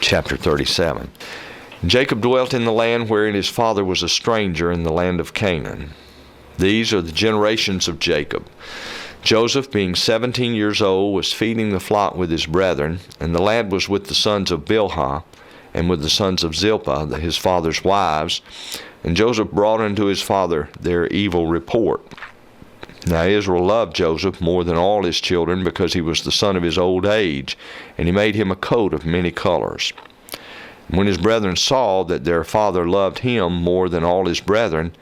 Chapter 37. Jacob dwelt in the land wherein his father was a stranger, in the land of Canaan. These are the generations of Jacob. Joseph, being 17 years old, was feeding the flock with his brethren, and the lad was with the sons of Bilhah, and with the sons of Zilpah, his father's wives. And Joseph brought unto his father their evil report. Now Israel loved Joseph more than all his children, because he was the son of his old age, and he made him a coat of many colors. And when his brethren saw that their father loved him more than all his brethren,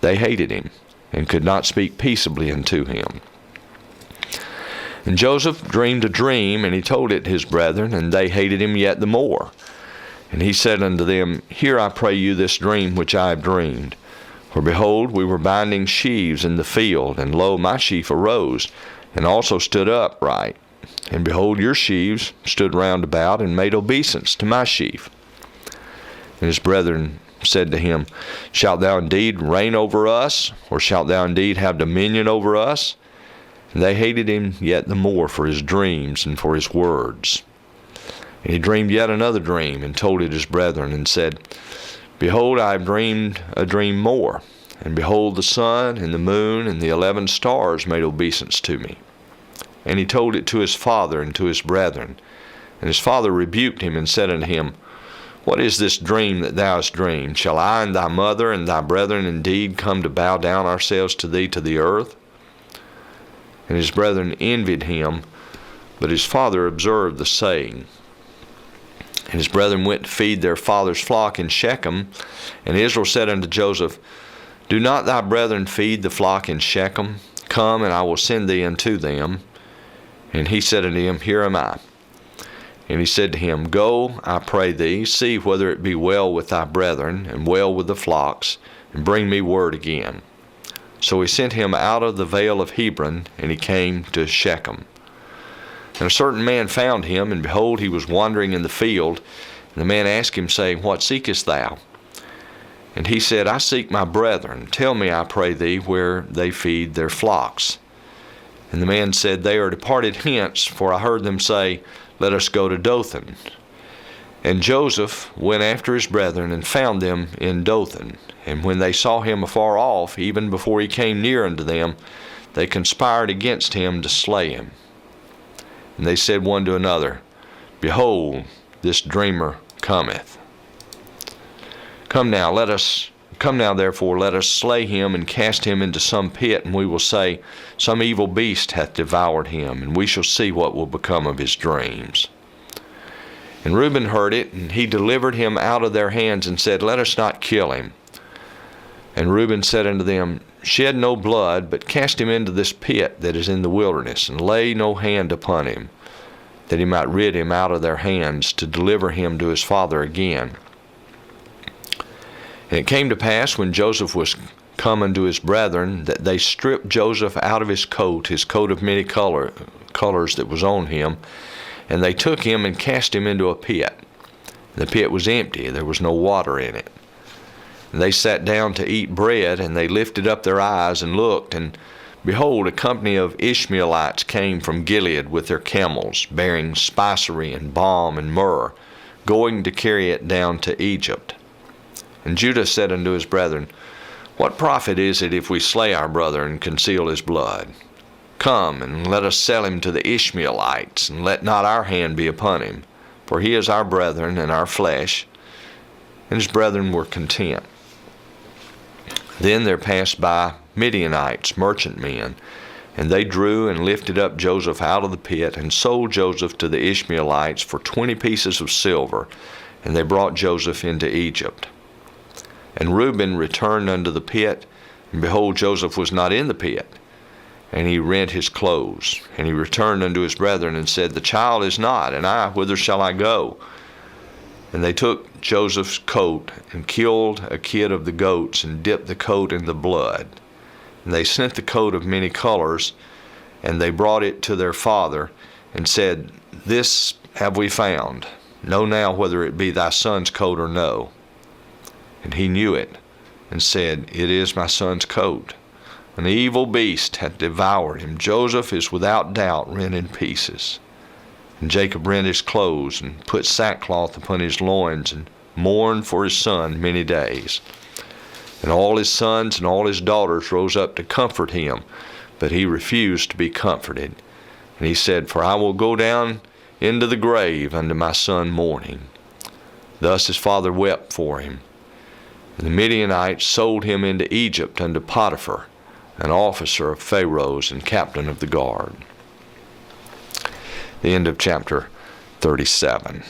they hated him, and could not speak peaceably unto him. And Joseph dreamed a dream, and he told it his brethren, and they hated him yet the more. And he said unto them, Hear, I pray you, this dream which I have dreamed. For behold, we were binding sheaves in the field, and lo, my sheaf arose, and also stood upright. And behold, your sheaves stood round about, and made obeisance to my sheaf. And his brethren said to him, Shalt thou indeed reign over us, or shalt thou indeed have dominion over us? And they hated him yet the more for his dreams and for his words. And he dreamed yet another dream, and told it his brethren, and said, Behold, I have dreamed a dream more. And behold, the sun and the moon and the 11 stars made obeisance to me. And he told it to his father and to his brethren. And his father rebuked him, and said unto him, What is this dream that thou hast dreamed? Shall I and thy mother and thy brethren indeed come to bow down ourselves to thee to the earth? And his brethren envied him, but his father observed the saying. And his brethren went to feed their father's flock in Shechem. And Israel said unto Joseph, Do not thy brethren feed the flock in Shechem? Come, and I will send thee unto them. And he said unto him, Here am I. And he said to him, Go, I pray thee, see whether it be well with thy brethren, and well with the flocks, and bring me word again. So he sent him out of the vale of Hebron, and he came to Shechem. And a certain man found him, and behold, he was wandering in the field. And the man asked him, saying, What seekest thou? And he said, I seek my brethren. Tell me, I pray thee, where they feed their flocks. And the man said, They are departed hence, for I heard them say, Let us go to Dothan. And Joseph went after his brethren, and found them in Dothan. And when they saw him afar off, even before he came near unto them, they conspired against him to slay him. And they said one to another, Behold, this dreamer cometh. Come now, therefore, let us slay him, and cast him into some pit, and we will say, Some evil beast hath devoured him, and we shall see what will become of his dreams. And Reuben heard it, and he delivered him out of their hands, and said, Let us not kill him. And Reuben said unto them, Shed no blood, but cast him into this pit that is in the wilderness, and lay no hand upon him, that he might rid him out of their hands, to deliver him to his father again. And it came to pass, when Joseph was come unto his brethren, that they stripped Joseph out of his coat of many colors that was on him, and they took him and cast him into a pit. The pit was empty, there was no water in it. And they sat down to eat bread, and they lifted up their eyes and looked, and behold, a company of Ishmaelites came from Gilead with their camels, bearing spicery and balm and myrrh, going to carry it down to Egypt. And Judah said unto his brethren, What profit is it if we slay our brother and conceal his blood? Come, and let us sell him to the Ishmaelites, and let not our hand be upon him, for he is our brethren and our flesh. And his brethren were content. Then there passed by Midianites, merchantmen, and they drew and lifted up Joseph out of the pit, and sold Joseph to the Ishmaelites for 20 pieces of silver, and they brought Joseph into Egypt. And Reuben returned unto the pit, and behold, Joseph was not in the pit. And he rent his clothes. And he returned unto his brethren, and said, The child is not, and I, whither shall I go? And they took Joseph's coat, and killed a kid of the goats, and dipped the coat in the blood. And they sent the coat of many colors, and they brought it to their father, and said, This have we found. Know now whether it be thy son's coat or no. And he knew it, and said, It is my son's coat. An evil beast hath devoured him. Joseph is without doubt rent in pieces. And Jacob rent his clothes, and put sackcloth upon his loins, and mourned for his son many days. And all his sons and all his daughters rose up to comfort him, but he refused to be comforted. And he said, For I will go down into the grave unto my son mourning. Thus his father wept for him. And the Midianites sold him into Egypt unto Potiphar, an officer of Pharaoh's and captain of the guard. The end of chapter 37.